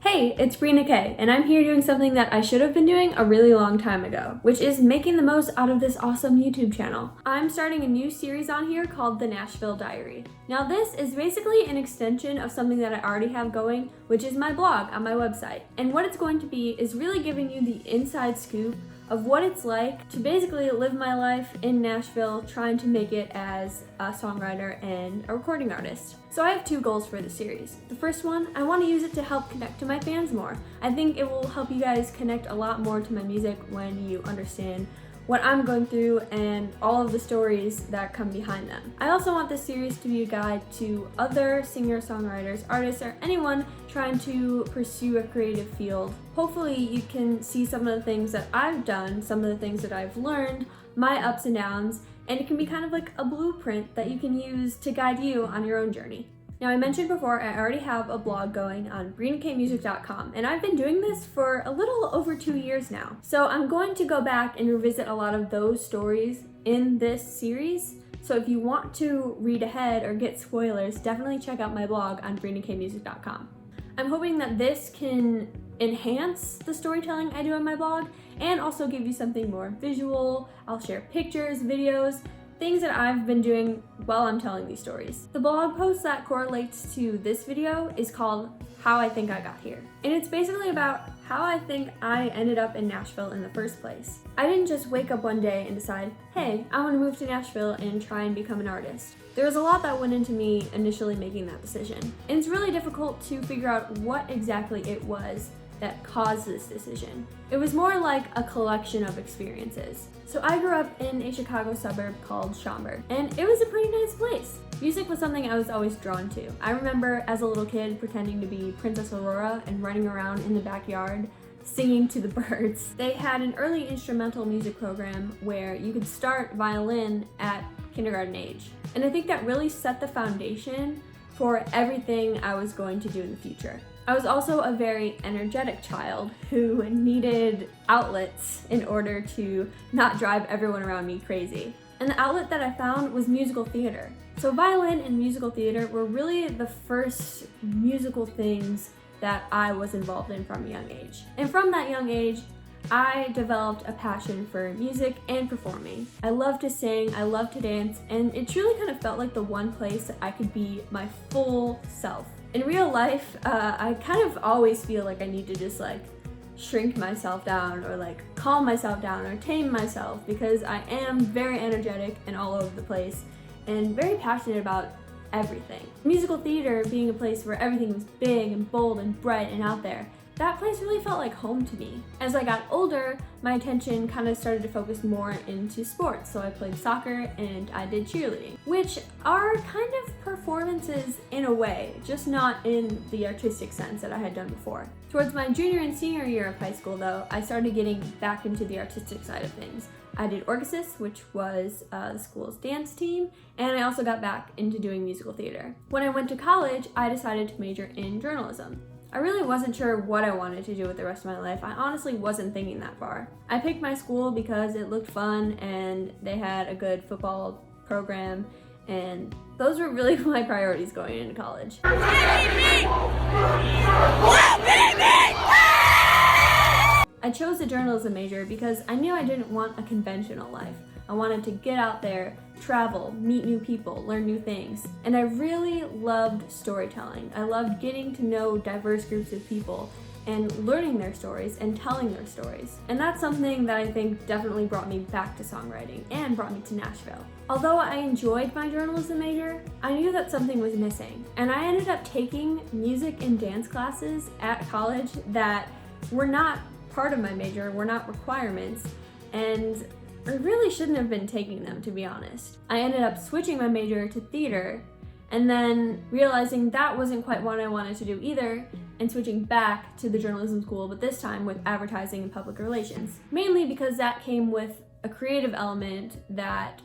Hey, it's Brina Kay, and I'm here doing something that I should have been doing a really long time ago, which is making the most out of this awesome YouTube channel. I'm starting a new series on here called the Nashville Diary. Now this is basically an extension of something that I already have going, which is my blog on my website. And what it's going to be is really giving you the inside scoop of what it's like to basically live my life in Nashville, trying to make it as a songwriter and a recording artist. So I have two goals for this series. The first one, I want to use it to help connect to my fans more. I think it will help you guys connect a lot more to my music when you understand what I'm going through and all of the stories that come behind them. I also want this series to be a guide to other singer-songwriters, artists, or anyone trying to pursue a creative field. Hopefully you can see some of the things that I've done, some of the things that I've learned, my ups and downs, and it can be kind of like a blueprint that you can use to guide you on your own journey. Now, I mentioned before, I already have a blog going on brinakaymusic.com, and I've been doing this for a little over 2 years now. So I'm going to go back and revisit a lot of those stories in this series. So if you want to read ahead or get spoilers, definitely check out my blog on brinakaymusic.com. I'm hoping that this can enhance the storytelling I do on my blog and also give you something more visual. I'll share pictures, videos, things that I've been doing while I'm telling these stories. The blog post that correlates to this video is called How I Think I Got Here. And it's basically about how I think I ended up in Nashville in the first place. I didn't just wake up one day and decide, hey, I want to move to Nashville and try and become an artist. There was a lot that went into me initially making that decision. And it's really difficult to figure out what exactly it was that caused this decision. It was more like a collection of experiences. So I grew up in a Chicago suburb called Schaumburg, and it was a pretty nice place. Music was something I was always drawn to. I remember as a little kid pretending to be Princess Aurora and running around in the backyard singing to the birds. They had an early instrumental music program where you could start violin at kindergarten age. And I think that really set the foundation for everything I was going to do in the future. I was also a very energetic child who needed outlets in order to not drive everyone around me crazy. And the outlet that I found was musical theater. So violin and musical theater were really the first musical things that I was involved in from a young age. And from that young age, I developed a passion for music and performing. I love to sing, I love to dance, and it truly kind of felt like the one place that I could be my full self. In real life, I kind of always feel like I need to just shrink myself down or calm myself down or tame myself because I am very energetic and all over the place and very passionate about everything. Musical theater being a place where everything was big and bold and bright and out there, that place really felt like home to me. As I got older, my attention kind of started to focus more into sports. So I played soccer and I did cheerleading, which are kind of performances in a way, just not in the artistic sense that I had done before. Towards my junior and senior year of high school though, I started getting back into the artistic side of things. I did Orchesis, which was the school's dance team, and I also got back into doing musical theater. When I went to college, I decided to major in journalism. I really wasn't sure what I wanted to do with the rest of my life. I honestly wasn't thinking that far. I picked my school because it looked fun and they had a good football program, and those were really my priorities going into college. I chose the journalism major because I knew I didn't want a conventional life. I wanted to get out there, travel, meet new people, learn new things. And I really loved storytelling. I loved getting to know diverse groups of people and learning their stories and telling their stories. And that's something that I think definitely brought me back to songwriting and brought me to Nashville. Although I enjoyed my journalism major, I knew that something was missing. And I ended up taking music and dance classes at college that were not part of my major, were not requirements, and I really shouldn't have been taking them, to be honest. I ended up switching my major to theater and then realizing that wasn't quite what I wanted to do either and switching back to the journalism school, but this time with advertising and public relations. Mainly because that came with a creative element that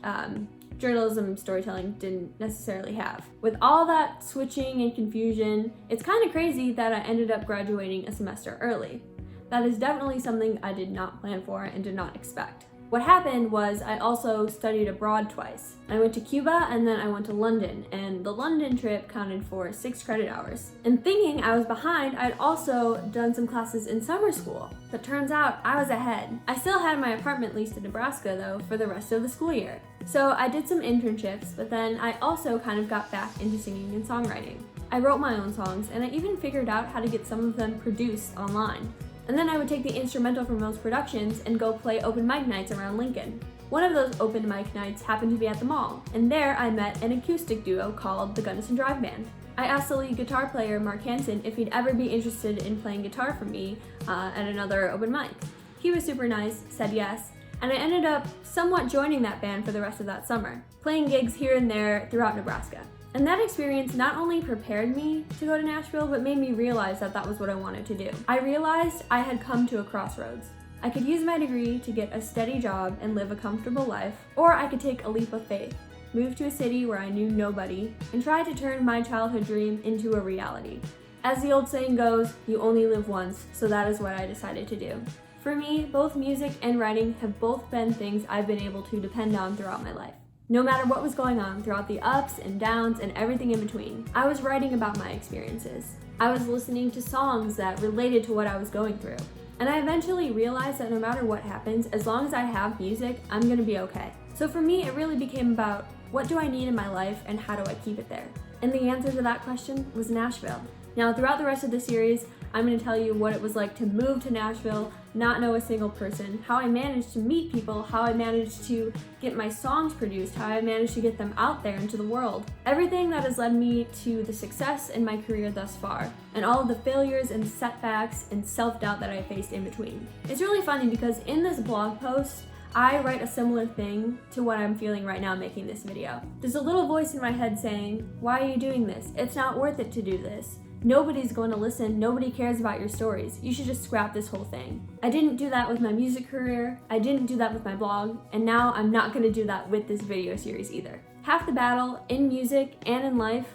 journalism storytelling didn't necessarily have. With all that switching and confusion, it's kind of crazy that I ended up graduating a semester early. That is definitely something I did not plan for and did not expect. What happened was I also studied abroad twice. I went to Cuba and then I went to London, and the London trip counted for 6 credit hours. And thinking I was behind, I'd also done some classes in summer school. But turns out I was ahead. I still had my apartment leased in Nebraska though for the rest of the school year. So I did some internships, but then I also kind of got back into singing and songwriting. I wrote my own songs, and I even figured out how to get some of them produced online. And then I would take the instrumental from those productions and go play open mic nights around Lincoln. One of those open mic nights happened to be at the mall, and there I met an acoustic duo called the Gunnison Drive Band. I asked the lead guitar player, Mark Hansen, if he'd ever be interested in playing guitar for me at another open mic. He was super nice, said yes, and I ended up somewhat joining that band for the rest of that summer, playing gigs here and there throughout Nebraska. And that experience not only prepared me to go to Nashville, but made me realize that that was what I wanted to do. I realized I had come to a crossroads. I could use my degree to get a steady job and live a comfortable life, or I could take a leap of faith, move to a city where I knew nobody, and try to turn my childhood dream into a reality. As the old saying goes, you only live once, so that is what I decided to do. For me, both music and writing have both been things I've been able to depend on throughout my life. No matter what was going on throughout the ups and downs and everything in between, I was writing about my experiences. I was listening to songs that related to what I was going through. And I eventually realized that no matter what happens, as long as I have music, I'm gonna be okay. So for me, it really became about what do I need in my life and how do I keep it there? And the answer to that question was Nashville. Now, throughout the rest of the series, I'm going to tell you what it was like to move to Nashville, not know a single person, how I managed to meet people, how I managed to get my songs produced, how I managed to get them out there into the world. Everything that has led me to the success in my career thus far, and all of the failures and setbacks and self-doubt that I faced in between. It's really funny because in this blog post, I write a similar thing to what I'm feeling right now making this video. There's a little voice in my head saying, why are you doing this? It's not worth it to do this. Nobody's going to listen, nobody cares about your stories. You should just scrap this whole thing. I didn't do that with my music career, I didn't do that with my blog, and now I'm not going to do that with this video series either. Half the battle, in music and in life,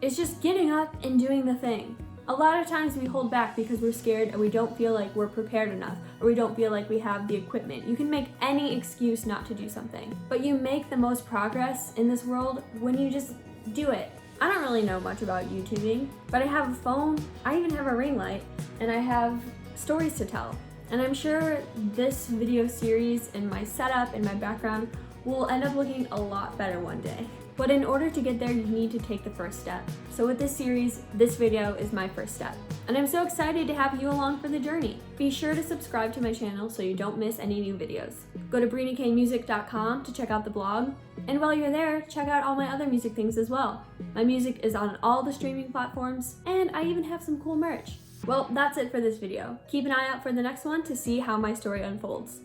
is just getting up and doing the thing. A lot of times we hold back because we're scared or we don't feel like we're prepared enough, or we don't feel like we have the equipment. You can make any excuse not to do something, but you make the most progress in this world when you just do it. I don't really know much about YouTubing, but I have a phone, I even have a ring light, and I have stories to tell. And I'm sure this video series and my setup and my background will end up looking a lot better one day. But in order to get there, you need to take the first step. So with this series, this video is my first step. And I'm so excited to have you along for the journey. Be sure to subscribe to my channel so you don't miss any new videos. Go to brinakaymusic.com to check out the blog. And while you're there, check out all my other music things as well. My music is on all the streaming platforms, and I even have some cool merch. Well, that's it for this video. Keep an eye out for the next one to see how my story unfolds.